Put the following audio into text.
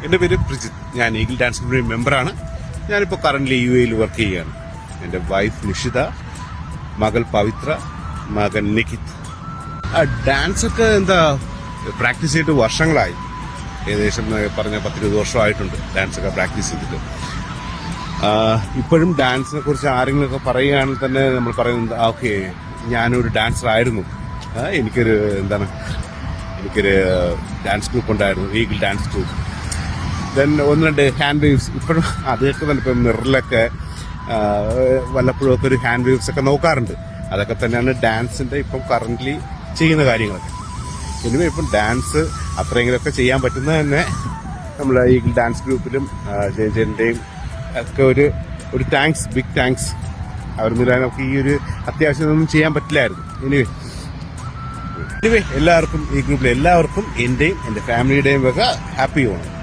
എൻ്റെ പേര് പ്രിജിത്ത്. ഞാൻ ഈഗിൾ ഡാൻസ് ഗ്രൂപ്പിന്റെ മെമ്പറാണ്. ഞാനിപ്പോൾ കറന്റ് UAE വർക്ക് ചെയ്യുകയാണ്. എൻ്റെ വൈഫ് നിഷിത, മകൾ പവിത്ര, മകൻ നിഖിത്. ഡാൻസൊക്കെ പ്രാക്ടീസ് ചെയ്തിട്ട് വർഷങ്ങളായി. ഏകദേശം പറഞ്ഞ 10-20 വർഷമായിട്ടുണ്ട് ഡാൻസൊക്കെ പ്രാക്ടീസ് ചെയ്തിട്ട്. ഇപ്പോഴും ഡാൻസിനെ കുറിച്ച് ആരെങ്കിലുമൊക്കെ പറയുകയാണെങ്കിൽ തന്നെ നമ്മൾ പറയുന്നത് ഓക്കെ, ഞാനൊരു ഡാൻസർ ആയിരുന്നു, എനിക്കൊരു ഡാൻസ് ഗ്രൂപ്പ് ഉണ്ടായിരുന്നു, eagle dance group. Then 1-2 hand waves ഇപ്പോഴും അതൊക്കെ തന്നെ. ഇപ്പം മിററിലൊക്കെ വല്ലപ്പോഴും ഒക്കെ ഒരു ഹാൻഡ് വേവ്സ് ഒക്കെ നോക്കാറുണ്ട്. അതൊക്കെ തന്നെയാണ് ഡാൻസിന്റെ ഇപ്പം കറന്റ്ലി ചെയ്യുന്ന കാര്യങ്ങളൊക്കെ. എനിവേ ഇപ്പം ഡാൻസ് അത്രയെങ്കിലുമൊക്കെ ചെയ്യാൻ പറ്റുന്നത് തന്നെ നമ്മുടെ ഈഗിൾ ഡാൻസ് ഗ്രൂപ്പിലും ജയന്റെയും ഒക്കെ ഒരു താങ്ക്സ്, ബിഗ് താങ്ക്സ്. അവരൊന്നും നമുക്ക് ഈ ഒരു അത്യാവശ്യം ഒന്നും ചെയ്യാൻ പറ്റില്ലായിരുന്നു. എനിവേ എല്ലാവർക്കും ഈ ഗ്രൂപ്പിലെ എല്ലാവർക്കും എന്റെയും എന്റെ ഫാമിലിയുടെയും വക ഹാപ്പി ഓണം.